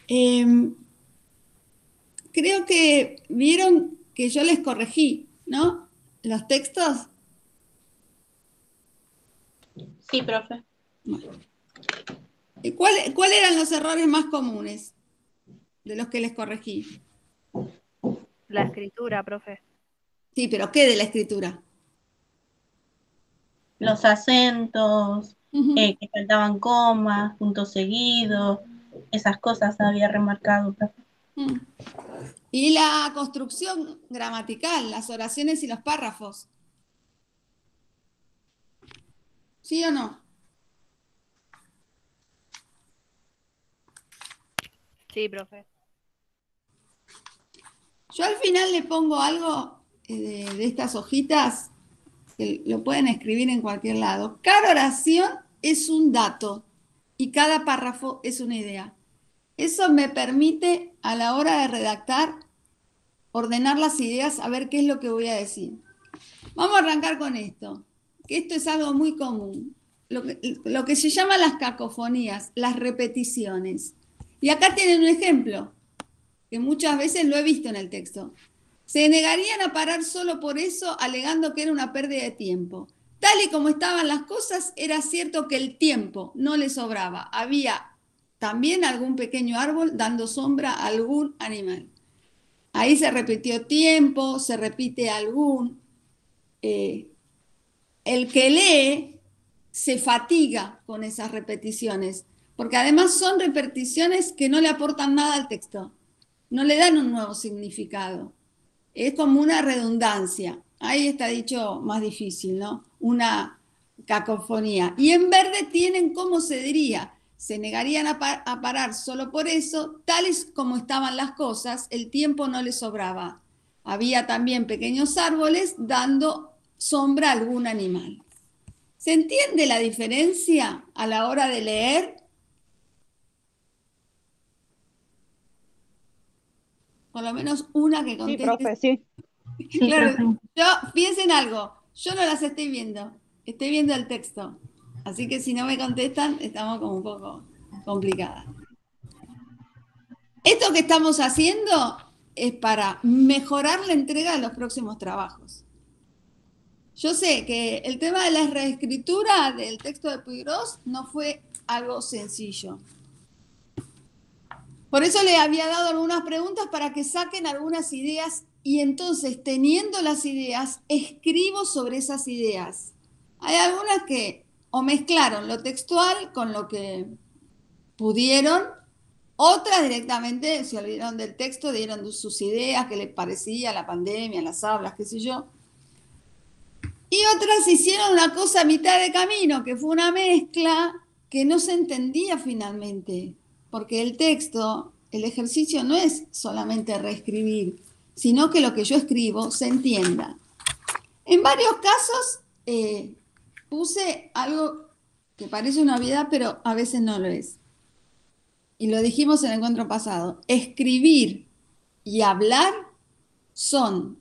Em, Creo que vieron que yo les corregí, ¿no? Los textos. Sí, profe. ¿Cuál eran los errores más comunes de los que les corregí? La escritura, profe. Sí, pero ¿qué de la escritura? Los acentos, Ujú. que faltaban comas, puntos seguidos, esas cosas había remarcado, profe. Mm. Y la construcción gramatical, las oraciones y los párrafos. ¿Sí o no? Sí, profe. Yo al final le pongo algo de estas hojitas, que lo pueden escribir en cualquier lado. Cada oración es un dato y cada párrafo es una idea. Eso me permite a la hora de redactar ordenar las ideas, a ver qué es lo que voy a decir. Vamos a arrancar con esto, que esto es algo muy común. Lo que se llama las cacofonías, las repeticiones. Y acá tienen un ejemplo, que muchas veces lo he visto en el texto. Se negarían a parar solo por eso, alegando que era una pérdida de tiempo. Tal y como estaban las cosas, era cierto que el tiempo no les sobraba. Había también algún pequeño árbol dando sombra a algún animal. Ahí se repitió tiempo, se repite algún. eh, el que lee se fatiga con esas repeticiones, porque además son repeticiones que no le aportan nada al texto, no le dan un nuevo significado. Es como una redundancia. Ahí está dicho más difícil, ¿no? Una cacofonía. Y en verde tienen, ¿cómo se diría? Se negarían a parar solo por eso, tales como estaban las cosas, el tiempo no les sobraba. Había también pequeños árboles dando sombra a algún animal. ¿Se entiende la diferencia a la hora de leer? Por lo menos una que Sí, conteste. profe, sí. Sí, Claro, profe. yo piensen algo, yo no las estoy viendo el texto, así que si no me contestan, estamos como un poco complicadas. Esto que estamos haciendo es para mejorar la entrega de los próximos trabajos. Yo sé que el tema de la reescritura del texto de Puigros no fue algo sencillo. Por eso le había dado algunas preguntas para que saquen algunas ideas y entonces, teniendo las ideas, escribo sobre esas ideas. Hay algunas que o mezclaron lo textual con lo que pudieron, otras directamente se olvidaron del texto, dieron sus ideas, qué les parecía la pandemia, las aulas, qué sé yo. Y otras hicieron una cosa a mitad de camino, que fue una mezcla que no se entendía finalmente, porque el texto, el ejercicio no es solamente reescribir, sino que lo que yo escribo se entienda. En varios casos puse algo que parece una obviedad, pero a veces no lo es. Y lo dijimos en el encuentro pasado, escribir y hablar son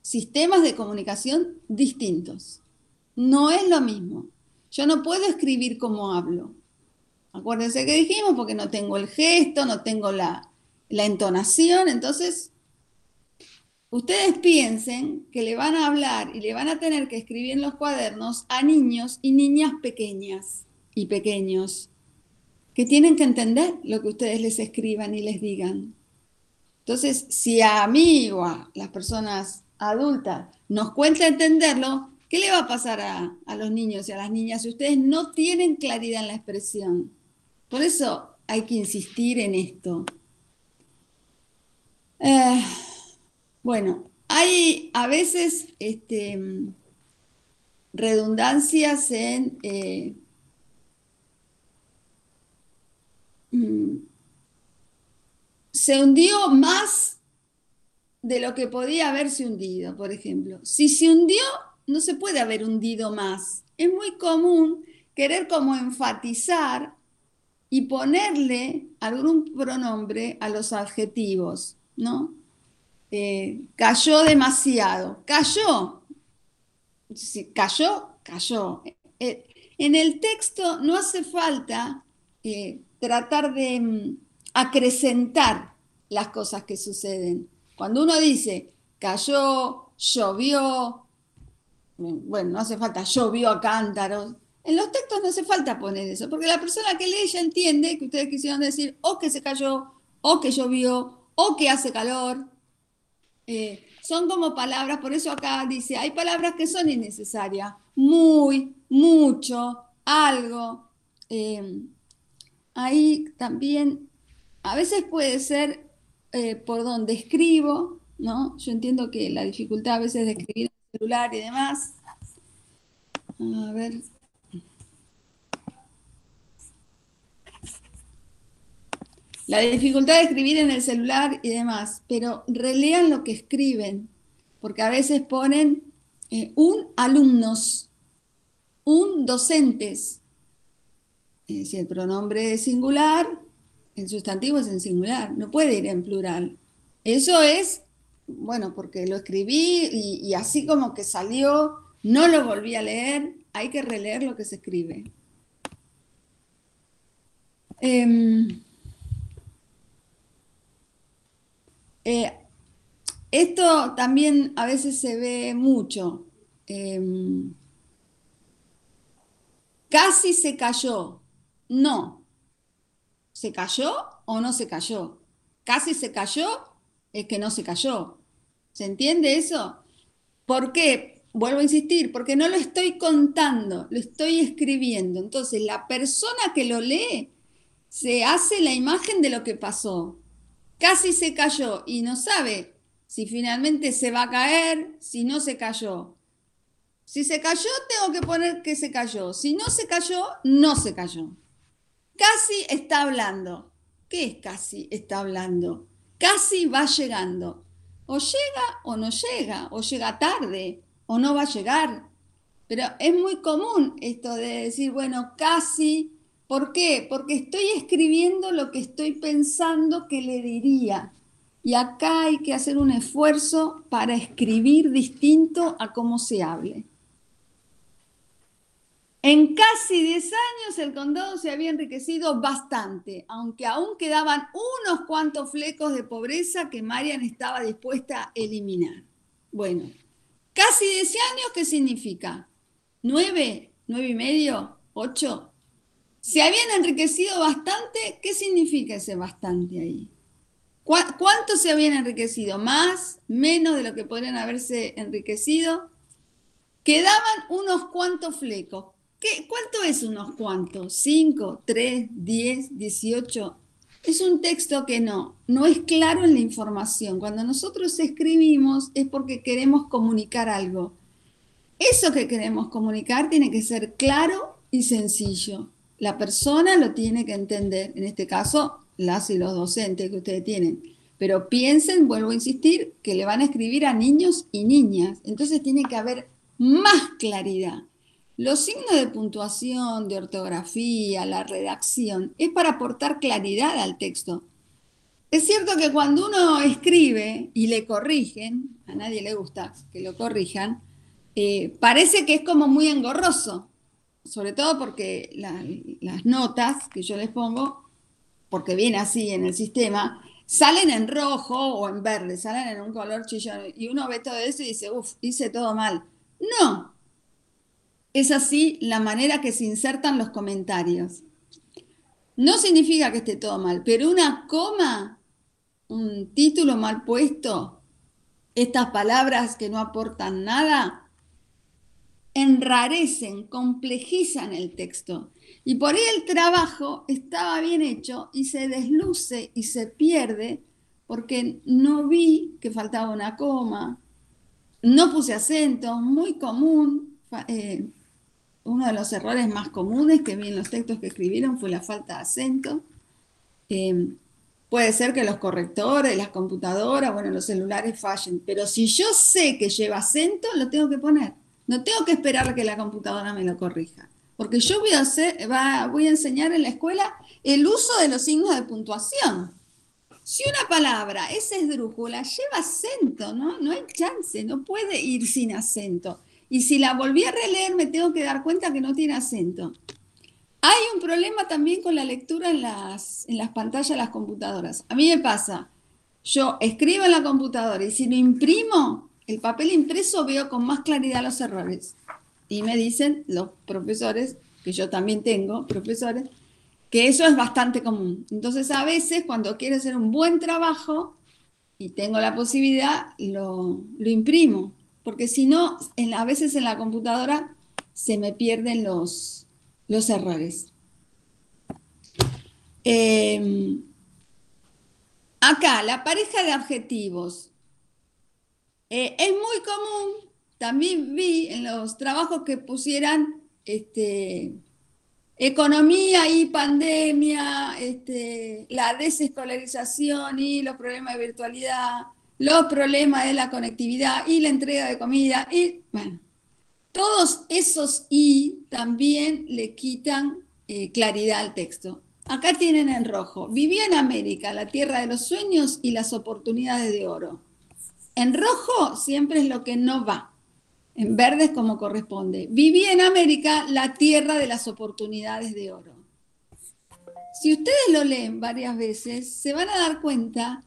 sistemas de comunicación distintos. No es lo mismo. Yo no puedo escribir como hablo. Acuérdense que dijimos, porque no tengo el gesto, no tengo la entonación. Entonces, ustedes piensen que le van a hablar y le van a tener que escribir en los cuadernos a niños y niñas pequeñas y pequeños que tienen que entender lo que ustedes les escriban y les digan. Entonces, si a mí o a las personas adultas nos cuesta entenderlo, ¿qué le va a pasar a los niños y a las niñas si ustedes no tienen claridad en la expresión? Por eso hay que insistir en esto. Eh, bueno, hay a veces redundancias en mm, se hundió más de lo que podía haberse hundido, por ejemplo. Si se hundió, no se puede haber hundido más. Es muy común querer como enfatizar y ponerle algún pronombre a los adjetivos, ¿no? Cayó demasiado. Cayó. Si cayó, cayó. En el texto no hace falta tratar de acrecentar las cosas que suceden. Cuando uno dice cayó, llovió, bueno, no hace falta llovió a cántaros. En los textos no hace falta poner eso, porque la persona que lee ya entiende que ustedes quisieron decir o que se cayó, o que llovió, o que hace calor. Son como palabras, por eso acá dice, hay palabras que son innecesarias. Muy, mucho, algo. Ahí también, a veces puede ser por donde escribo, ¿no? Yo entiendo que la dificultad a veces de escribir en el celular y demás. A ver. La dificultad de escribir en el celular y demás, pero relean lo que escriben, porque a veces ponen un alumnos, un docentes. Si el pronombre es singular, el sustantivo es en singular, no puede ir en plural. Eso es, bueno, porque lo escribí y así como que salió, no lo volví a leer, hay que releer lo que se escribe. Esto también a veces se ve mucho. Casi se cayó. No. ¿Se cayó o no se cayó? Casi se cayó es que no se cayó. ¿Se entiende eso? ¿Por qué? Vuelvo a insistir, porque no lo estoy contando, lo estoy escribiendo. Entonces, la persona que lo lee se hace la imagen de lo que pasó. Casi se cayó y no sabe si finalmente se va a caer, si no se cayó. Si se cayó, tengo que poner que se cayó. Si no se cayó, no se cayó. Casi está hablando. ¿Qué es casi está hablando? Casi va llegando. O llega o no llega, o llega tarde, o no va a llegar. Pero es muy común esto de decir, bueno, casi. ¿Por qué? Porque estoy escribiendo lo que estoy pensando que le diría. Y acá hay que hacer un esfuerzo para escribir distinto a cómo se hable. En casi 10 años el condado se había enriquecido bastante, aunque aún quedaban unos cuantos flecos de pobreza que Marian estaba dispuesta a eliminar. Bueno, casi 10 años, ¿qué significa? 9, 9 y medio, 8. ¿Se habían enriquecido bastante? ¿Qué significa ese bastante ahí? ¿Cuánto se habían enriquecido? ¿Más? ¿Menos de lo que podrían haberse enriquecido? Quedaban unos cuantos flecos. ¿Cuánto es unos cuantos? 5, 3, 10, 18. Es un texto que no es claro en la información. Cuando nosotros escribimos es porque queremos comunicar algo. Eso que queremos comunicar tiene que ser claro y sencillo. La persona lo tiene que entender, en este caso, las y los docentes que ustedes tienen. Pero piensen, vuelvo a insistir, que le van a escribir a niños y niñas. Entonces tiene que haber más claridad. Los signos de puntuación, de ortografía, la redacción, es para aportar claridad al texto. Es cierto que cuando uno escribe y le corrigen, a nadie le gusta que lo corrijan, parece que es como muy engorroso, sobre todo porque las notas que yo les pongo, porque viene así en el sistema, salen en rojo o en verde, salen en un color chillón, y uno ve todo eso y dice, uff, hice todo mal. No, es así la manera que se insertan los comentarios. No significa que esté todo mal, pero una coma, un título mal puesto, estas palabras que no aportan nada, enrarecen, complejizan el texto. Y por ahí el trabajo estaba bien hecho y se desluce y se pierde porque no vi que faltaba una coma, no puse acento, muy común. Uno de los errores más comunes que vi en los textos que escribieron fue la falta de acento. Puede ser que los correctores, las computadoras, bueno, los celulares fallen, pero si yo sé que lleva acento, lo tengo que poner. No tengo que esperar a que la computadora me lo corrija, porque yo voy a enseñar en la escuela el uso de los signos de puntuación. Si una palabra es esdrújula, lleva acento, ¿no? No hay chance, no puede ir sin acento. Y si la volví a releer, me tengo que dar cuenta que no tiene acento. Hay un problema también con la lectura en las pantallas de las computadoras. A mí me pasa, yo escribo en la computadora y si lo imprimo, el papel impreso veo con más claridad los errores. Y me dicen los profesores, que yo también tengo profesores, que eso es bastante común. Entonces, a veces, cuando quiero hacer un buen trabajo y tengo la posibilidad, lo imprimo. Porque si no, a veces en la computadora se me pierden los errores. Eh, Acá, la pareja de adjetivos. Es muy común, también vi en los trabajos que pusieran economía y pandemia, la desescolarización y los problemas de virtualidad, los problemas de la conectividad y la entrega de comida. Y bueno, todos esos y también le quitan claridad al texto. Acá tienen en rojo, vivía en América, la tierra de los sueños y las oportunidades de oro. En rojo siempre es lo que no va, en verde es como corresponde. Vivía en América, la tierra de las oportunidades de oro. Si ustedes lo leen varias veces, se van a dar cuenta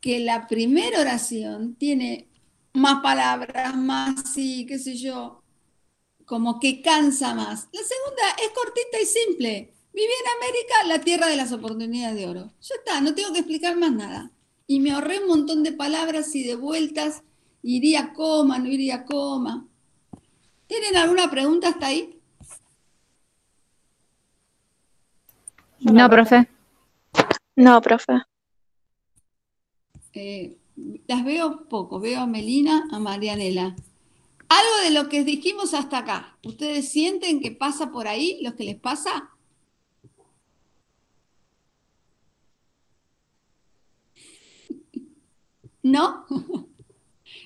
que la primera oración tiene más palabras, más sí, qué sé yo, como que cansa más. La segunda es cortita y simple. Viví en América, la tierra de las oportunidades de oro. Ya está, no tengo que explicar más nada. Y me ahorré un montón de palabras y de vueltas. Iría coma, no iría coma. ¿Tienen alguna pregunta hasta ahí? No, profe. No, profe. Las veo poco. Veo a Melina, a Marianela. Algo de lo que dijimos hasta acá. ¿Ustedes sienten que pasa por ahí, lo que les pasa? ¿No?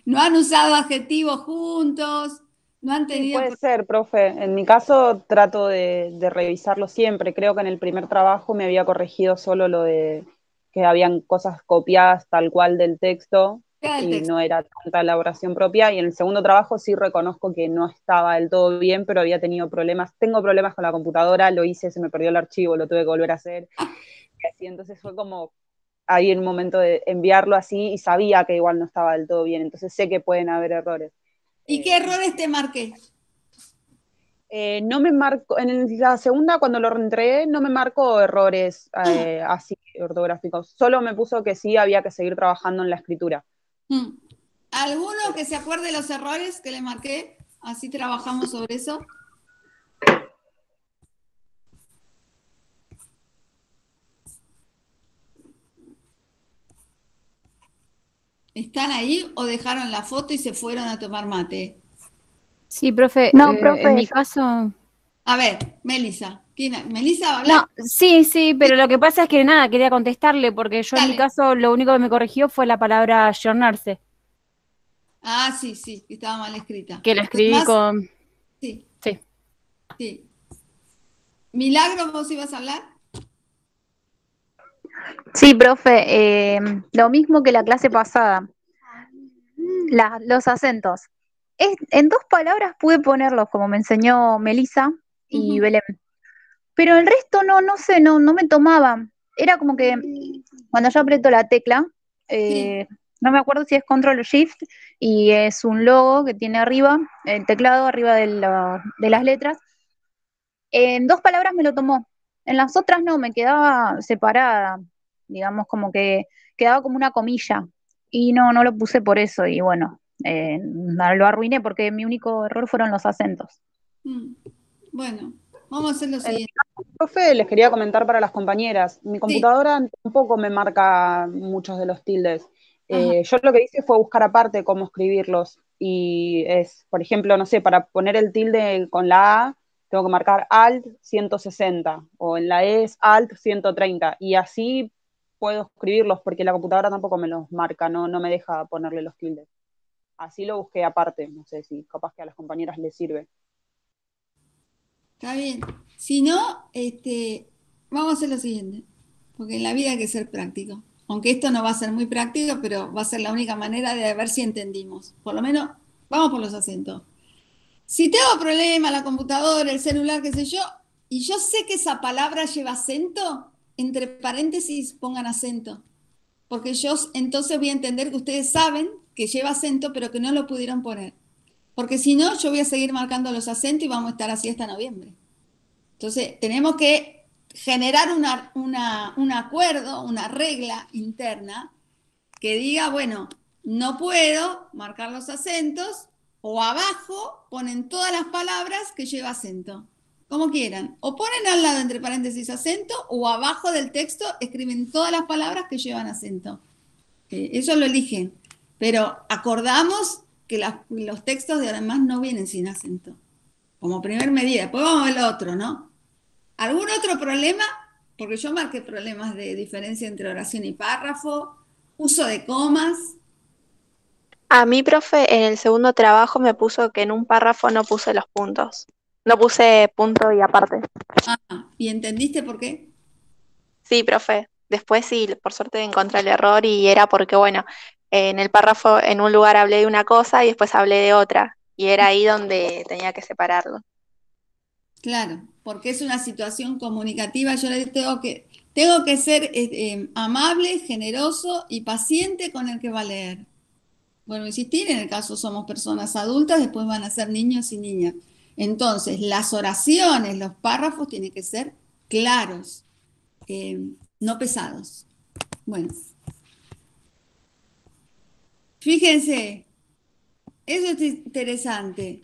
¿No han usado adjetivos juntos? ¿No han Sí, tenido... puede ser, profe. En mi caso trato de revisarlo siempre. Creo que en el primer trabajo me había corregido solo lo de que habían cosas copiadas tal cual del texto Queda el y texto. no era tanta elaboración propia. Y en el segundo trabajo sí reconozco que no estaba del todo bien, pero había tenido problemas. Tengo problemas con la computadora, lo hice, se me perdió el archivo, lo tuve que volver a hacer. Y así, entonces fue como ahí en un momento de enviarlo así y sabía que igual no estaba del todo bien. Entonces sé que pueden haber errores. ¿Y qué errores te marqué? No me marco, en la segunda cuando lo reentregué no me marco errores así ortográficos, solo me puso que sí había que seguir trabajando en la escritura. ¿Alguno que se acuerde de los errores que le marqué? Así trabajamos sobre eso. ¿Están ahí o dejaron la foto y se fueron a tomar mate? Sí, profe. No, profe, En mi yo- caso... A ver, Melissa. ¿Melissa va a hablar? No, sí, pero lo que pasa es que nada, quería contestarle, porque yo en mi Dale. caso lo único que me corrigió fue la palabra ayornarse, Ah, sí, estaba mal escrita. que la Los escribí demás, con... sí, Sí. sí. Milagro, ¿vos ibas a hablar? Sí, profe, lo mismo que la clase pasada, los acentos. En dos palabras pude ponerlos, como me enseñó Melissa y Ujú. Belén, pero el resto no sé, no me tomaba. Era como que cuando yo aprieto la tecla, Sí. no me acuerdo si es Control Shift y es un logo que tiene arriba, el teclado arriba de las letras. En dos palabras me lo tomó, en las otras no, me quedaba separada, digamos, como que quedaba como una comilla. Y no lo puse por eso, y bueno, lo arruiné porque mi único error fueron los acentos. Bueno, vamos a hacer lo En mi siguiente. caso, profe, les quería comentar para las compañeras, mi Sí. computadora tampoco me marca muchos de los tildes. Ajá. Yo lo que hice fue buscar aparte cómo escribirlos y es, por ejemplo, no sé, para poner el tilde con la A, tengo que marcar Alt 160 o en la E es Alt 130 y así puedo escribirlos porque la computadora tampoco me los marca, no me deja ponerle los tildes. Así lo busqué aparte, no sé si capaz que a las compañeras les sirve. Está bien. Si no, vamos a hacer lo siguiente, porque en la vida hay que ser práctico. Aunque esto no va a ser muy práctico, pero va a ser la única manera de ver si entendimos. Por lo menos, vamos por los acentos. Si tengo problema, la computadora, el celular, qué sé yo, y yo sé que esa palabra lleva acento, entre paréntesis pongan acento, porque yo entonces voy a entender que ustedes saben que lleva acento, pero que no lo pudieron poner. Porque si no, yo voy a seguir marcando los acentos y vamos a estar así hasta noviembre. Entonces, tenemos que generar un acuerdo, una regla interna que diga, bueno, no puedo marcar los acentos, o abajo ponen todas las palabras que lleva acento, como quieran. O ponen al lado entre paréntesis acento, o abajo del texto escriben todas las palabras que llevan acento. Eso lo eligen. Pero acordamos que los textos de además no vienen sin acento, como primer medida. Después vamos a ver lo otro, ¿no? ¿Algún otro problema? Porque yo marqué problemas de diferencia entre oración y párrafo, uso de comas. A mí, profe, en el segundo trabajo me puso que en un párrafo no puse los puntos. No puse punto y aparte. ¿Y entendiste por qué? Sí, profe. Después sí, por suerte encontré el error y era porque, bueno, en el párrafo en un lugar hablé de una cosa y después hablé de otra. Y era ahí donde tenía que separarlo. Claro, porque es una situación comunicativa. Yo le tengo que ser amable, generoso y paciente con el que va a leer. Bueno, insistir, en el caso somos personas adultas, después van a ser niños y niñas. Entonces, las oraciones, los párrafos tienen que ser claros, no pesados. Bueno, fíjense, eso es interesante.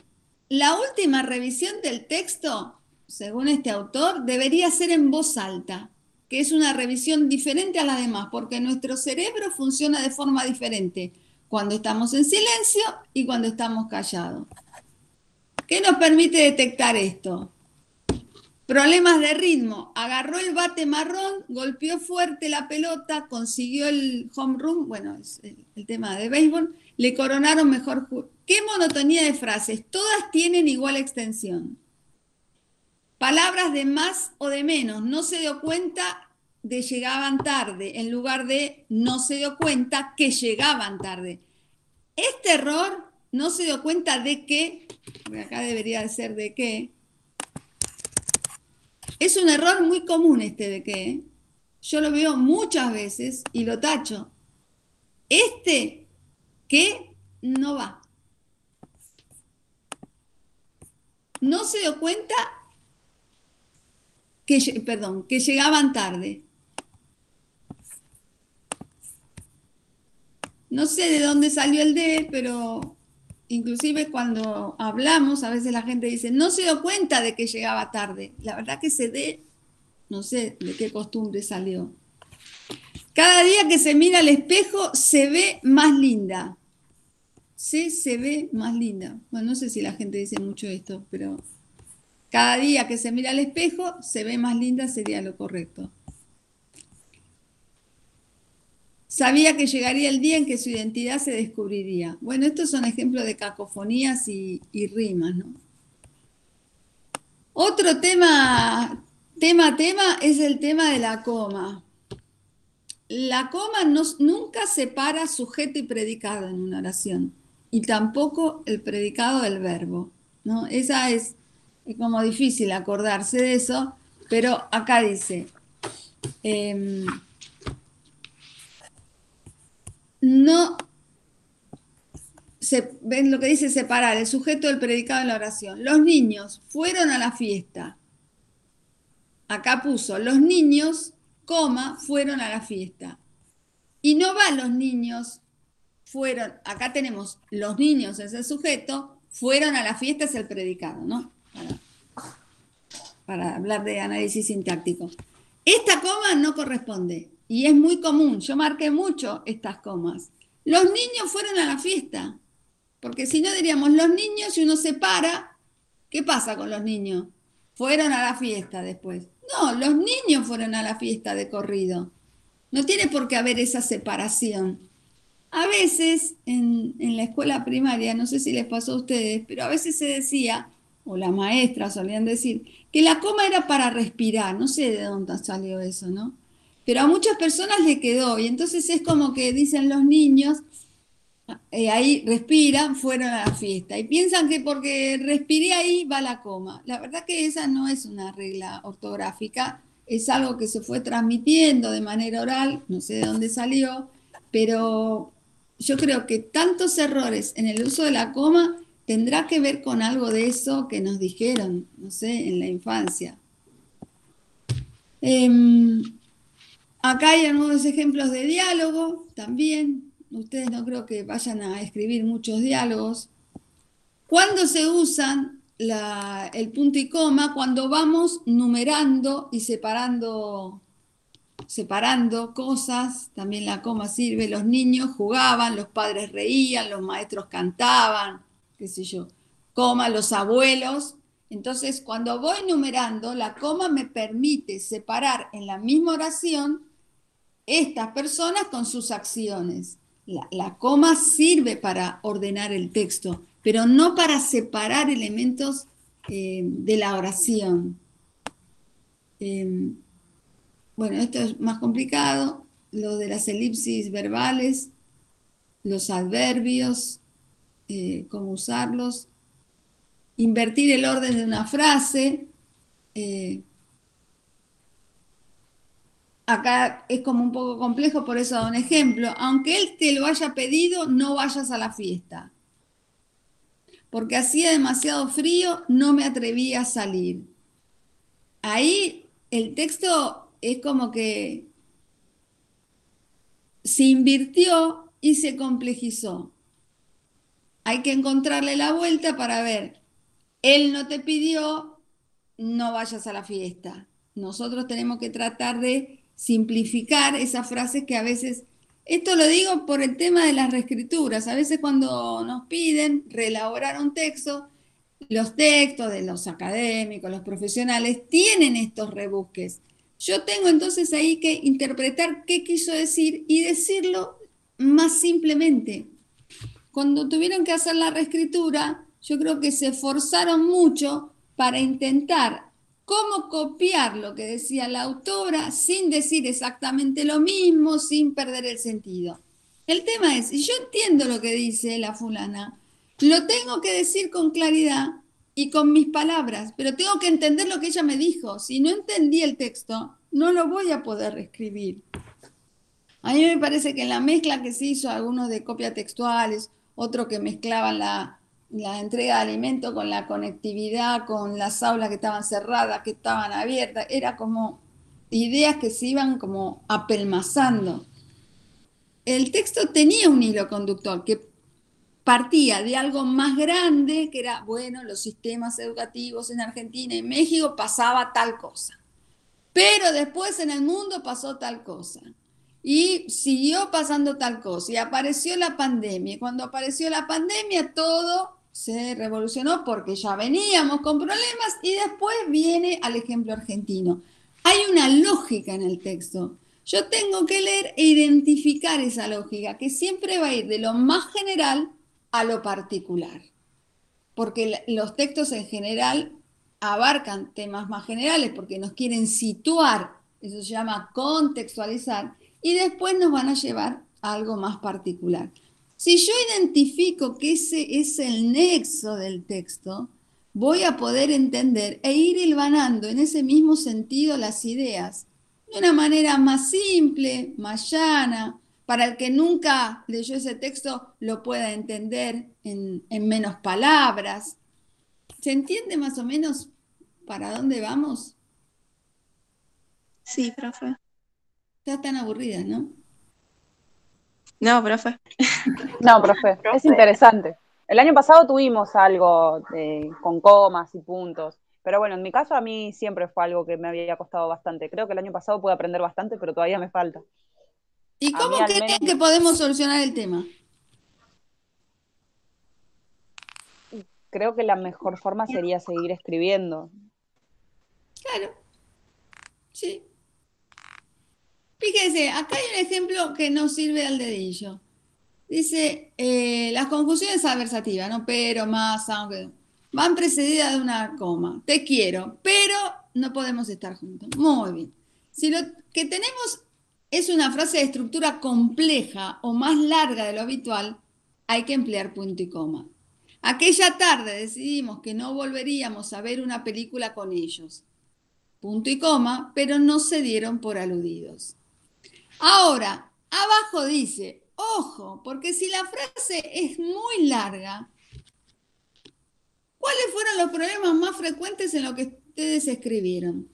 La última revisión del texto, según este autor, debería ser en voz alta, que es una revisión diferente a las demás, porque nuestro cerebro funciona de forma diferente cuando estamos en silencio y cuando estamos callados. ¿Qué nos permite detectar esto? Problemas de ritmo. Agarró el bate marrón, golpeó fuerte la pelota, consiguió el home run, bueno, es el tema de béisbol, le coronaron mejor. ¿Qué monotonía de frases? Todas tienen igual extensión. Palabras de más o de menos. No se dio cuenta de llegaban tarde, en lugar de no se dio cuenta que llegaban tarde. Este error no se dio cuenta de que, porque acá debería de ser de que, es un error muy común este de que, yo lo veo muchas veces y lo tacho. Este que no va. No se dio cuenta que llegaban tarde. No sé de dónde salió el de, pero inclusive cuando hablamos, a veces la gente dice, no se dio cuenta de que llegaba tarde. La verdad que ese de, no sé de qué costumbre salió. Cada día que se mira al espejo se ve más linda. Sí, se ve más linda. Bueno, no sé si la gente dice mucho esto, pero cada día que se mira al espejo se ve más linda sería lo correcto. Sabía que llegaría el día en que su identidad se descubriría. Bueno, estos son ejemplos de cacofonías y rimas, ¿no? Otro tema es el tema de la coma. La coma nunca separa sujeto y predicado en una oración, y tampoco el predicado del verbo, ¿no? Esa es como difícil acordarse de eso, pero acá dice, no ven lo que dice separar el sujeto del predicado en la oración. Los niños fueron a la fiesta. Acá puso, los niños, coma, fueron a la fiesta. Y no va los niños, fueron, acá tenemos los niños es el sujeto, fueron a la fiesta es el predicado, ¿no? Para hablar de análisis sintáctico. Esta coma no corresponde y es muy común, yo marqué mucho estas comas. Los niños fueron a la fiesta, porque si no diríamos los niños y uno separa, ¿qué pasa con los niños? Fueron a la fiesta después. No, los niños fueron a la fiesta de corrido. No tiene por qué haber esa separación. A veces en la escuela primaria, no sé si les pasó a ustedes, pero a veces se decía, o las maestras solían decir, que la coma era para respirar. No sé de dónde salió eso, ¿no? Pero a muchas personas le quedó y entonces es como que dicen los niños, ahí respiran, fueron a la fiesta. Y piensan que porque respiré ahí va la coma. La verdad que esa no es una regla ortográfica, es algo que se fue transmitiendo de manera oral, no sé de dónde salió, pero yo creo que tantos errores en el uso de la coma tendrá que ver con algo de eso que nos dijeron, no sé, en la infancia. Acá hay algunos ejemplos de diálogo también. Ustedes no creo que vayan a escribir muchos diálogos. ¿Cuándo se usan el punto y coma? Cuando vamos numerando y separando cosas, también la coma sirve. Los niños jugaban, los padres reían, los maestros cantaban, qué sé yo, coma, los abuelos. Entonces, cuando voy numerando, la coma me permite separar en la misma oración estas personas con sus acciones. La coma sirve para ordenar el texto, pero no para separar elementos de la oración. Bueno, esto es más complicado, lo de las elipsis verbales, los adverbios, cómo usarlos, invertir el orden de una frase. Acá es como un poco complejo, por eso da un ejemplo. Aunque él te lo haya pedido, no vayas a la fiesta. Porque hacía demasiado frío, no me atreví a salir. Ahí el texto es como que se invirtió y se complejizó. Hay que encontrarle la vuelta para ver. Él no te pidió, no vayas a la fiesta. Nosotros tenemos que tratar de simplificar esas frases que a veces, esto lo digo por el tema de las reescrituras, a veces cuando nos piden reelaborar un texto, los textos de los académicos, los profesionales, tienen estos rebusques. Yo tengo entonces ahí que interpretar qué quiso decir y decirlo más simplemente. Cuando tuvieron que hacer la reescritura, yo creo que se esforzaron mucho para intentar cómo copiar lo que decía la autora sin decir exactamente lo mismo, sin perder el sentido. El tema es, yo entiendo lo que dice la fulana, lo tengo que decir con claridad y con mis palabras, pero tengo que entender lo que ella me dijo. Si no entendí el texto, no lo voy a poder reescribir. A mí me parece que en la mezcla que se hizo, algunos de copia textuales, otros que mezclaban la entrega de alimento con la conectividad, con las aulas que estaban cerradas, que estaban abiertas, era como ideas que se iban como apelmazando. El texto tenía un hilo conductor que partía de algo más grande, que era, bueno, los sistemas educativos en Argentina y en México pasaba tal cosa, pero después en el mundo pasó tal cosa. Y siguió pasando tal cosa, y apareció la pandemia. Y cuando apareció la pandemia, todo se revolucionó porque ya veníamos con problemas y después viene al ejemplo argentino. Hay una lógica en el texto. Yo tengo que leer e identificar esa lógica, que siempre va a ir de lo más general a lo particular. Porque los textos en general abarcan temas más generales, porque nos quieren situar, eso se llama contextualizar, y después nos van a llevar a algo más particular. Si yo identifico que ese es el nexo del texto, voy a poder entender e ir hilvanando en ese mismo sentido las ideas de una manera más simple, más llana, para el que nunca leyó ese texto lo pueda entender en menos palabras. ¿Se entiende más o menos para dónde vamos? Sí, profe. Estás tan aburrida, ¿no? No, profe. No, profe, es interesante. El año pasado tuvimos algo con comas y puntos, pero bueno, en mi caso a mí siempre fue algo que me había costado bastante. Creo que el año pasado pude aprender bastante, pero todavía me falta. ¿Y A cómo mí al creen menos que podemos solucionar el tema? creo que la mejor forma sería seguir escribiendo. Claro, sí. Fíjense, acá hay un ejemplo que no sirve al dedillo. Dice, las conjunciones adversativas, ¿no? Pero, más, aunque, van precedidas de una coma. Te quiero, pero no podemos estar juntos. Muy bien. Si lo que tenemos es una frase de estructura compleja o más larga de lo habitual, hay que emplear punto y coma. Aquella tarde decidimos que no volveríamos a ver una película con ellos. Punto y coma, pero no se dieron por aludidos. Ahora, abajo dice, ojo, porque si la frase es muy larga, ¿cuáles fueron los problemas más frecuentes en lo que ustedes escribieron?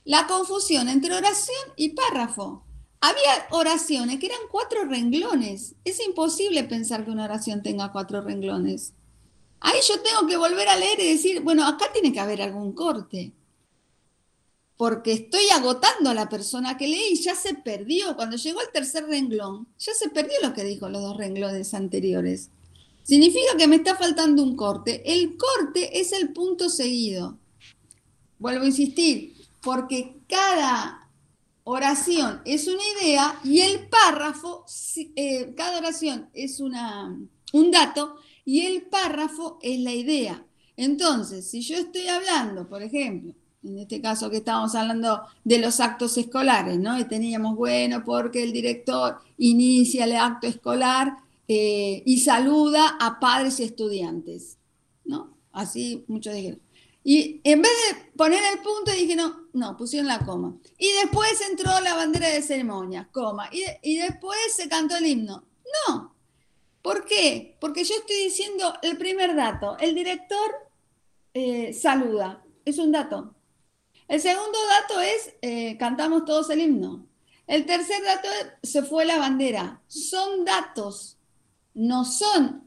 La confusión entre oración y párrafo. Había oraciones que eran 4 renglones. Es imposible pensar que una oración tenga 4 renglones. Ahí yo tengo que volver a leer y decir, bueno, acá tiene que haber algún corte. Porque estoy agotando a la persona que leí y ya se perdió. Cuando llegó al tercer renglón, ya se perdió lo que dijo los 2 renglones anteriores. Significa que me está faltando un corte. El corte es el punto seguido. Vuelvo a insistir, porque cada oración es una idea y el párrafo, cada oración es un dato y el párrafo es la idea. Entonces, si yo estoy hablando, por ejemplo, en este caso que estábamos hablando de los actos escolares, ¿no? Y teníamos, bueno, porque el director inicia el acto escolar y saluda a padres y estudiantes, ¿no? Así muchos dijeron. Y en vez de poner el punto, dije, no, pusieron la coma. Y después entró la bandera de ceremonia, coma. Y después se cantó el himno. No. ¿Por qué? Porque yo estoy diciendo el primer dato. El director saluda. Es un dato. El segundo dato es, cantamos todos el himno. El tercer dato es, se fue la bandera. Son datos. No son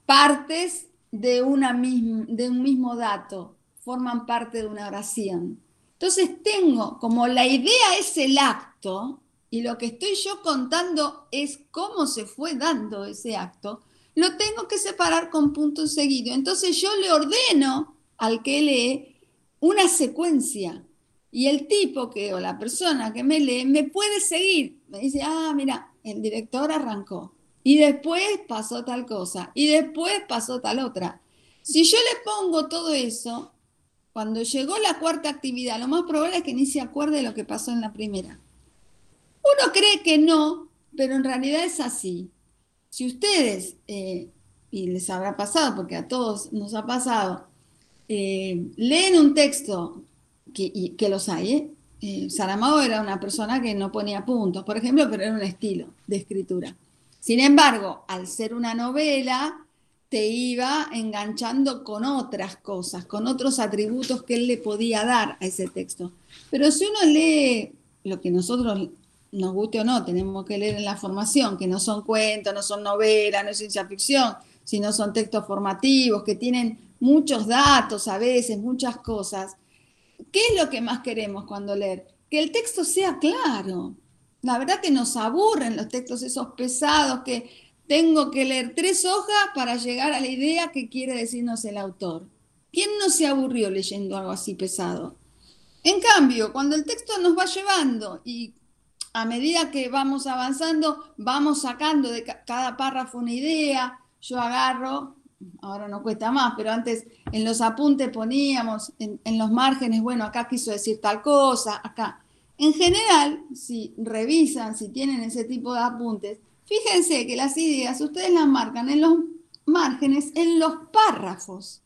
partes de un mismo dato, forman parte de una oración. Entonces tengo, como la idea es el acto, y lo que estoy yo contando es cómo se fue dando ese acto, lo tengo que separar con punto seguido. Entonces yo le ordeno al que lee una secuencia, y el tipo o la persona que me lee me puede seguir. Me dice, mira, el director arrancó. Y después pasó tal cosa, y después pasó tal otra. Si yo le pongo todo eso, cuando llegó la cuarta actividad, lo más probable es que ni se acuerde de lo que pasó en la primera. Uno cree que no, pero en realidad es así. Si ustedes, y les habrá pasado, porque a todos nos ha pasado, leen un texto, que los hay, Saramago era una persona que no ponía puntos, por ejemplo, pero era un estilo de escritura. Sin embargo, al ser una novela, te iba enganchando con otras cosas, con otros atributos que él le podía dar a ese texto. Pero si uno lee lo que nosotros, nos guste o no, tenemos que leer en la formación, que no son cuentos, no son novelas, no es ciencia ficción, sino son textos formativos que tienen muchos datos a veces, muchas cosas. ¿Qué es lo que más queremos cuando leer? Que el texto sea claro. La verdad que nos aburren los textos esos pesados que tengo que leer 3 hojas para llegar a la idea que quiere decirnos el autor. ¿Quién no se aburrió leyendo algo así pesado? En cambio, cuando el texto nos va llevando y a medida que vamos avanzando, vamos sacando de cada párrafo una idea, yo agarro, ahora no cuesta más, pero antes en los apuntes poníamos, en los márgenes, bueno, acá quiso decir tal cosa, acá. En general, si revisan, si tienen ese tipo de apuntes, fíjense que las ideas ustedes las marcan en los márgenes, en los párrafos.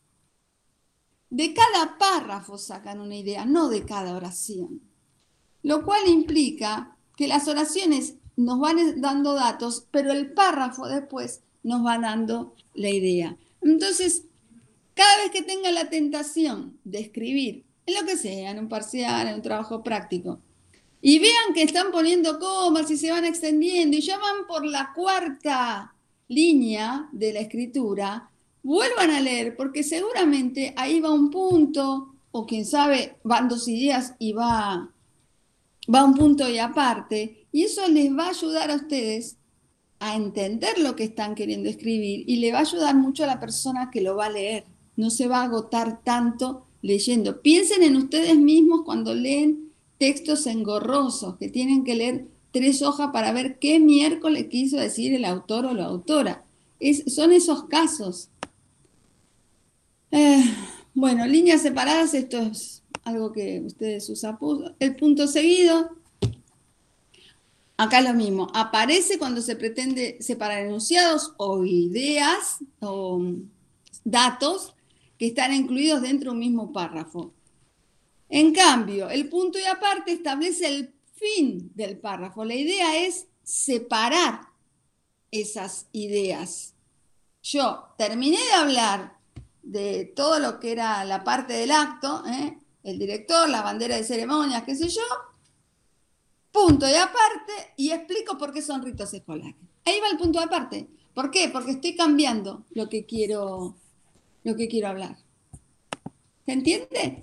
De cada párrafo sacan una idea, no de cada oración. Lo cual implica que las oraciones nos van dando datos, pero el párrafo después nos va dando la idea. Entonces, cada vez que tengan la tentación de escribir, en lo que sea, en un parcial, en un trabajo práctico, y vean que están poniendo comas y se van extendiendo y ya van por la 4ª línea de la escritura, vuelvan a leer porque seguramente ahí va un punto, o quién sabe, van 2 ideas y va un punto y aparte, y eso les va a ayudar a ustedes a entender lo que están queriendo escribir y le va a ayudar mucho a la persona que lo va a leer. No se va a agotar tanto leyendo. Piensen en ustedes mismos cuando leen textos engorrosos, que tienen que leer 3 hojas para ver qué miércoles quiso decir el autor o la autora. Son esos casos. Bueno, líneas separadas, esto es algo que ustedes usan. El punto seguido. Acá lo mismo, aparece cuando se pretende separar enunciados o ideas o datos que están incluidos dentro de un mismo párrafo. En cambio, el punto y aparte establece el fin del párrafo. La idea es separar esas ideas. Yo terminé de hablar de todo lo que era la parte del acto, el director, la bandera de ceremonias, qué sé yo, punto y aparte, y explico por qué son ritos escolares. Ahí va el punto de aparte. ¿Por qué? Porque estoy cambiando lo que quiero hablar. ¿Se entiende?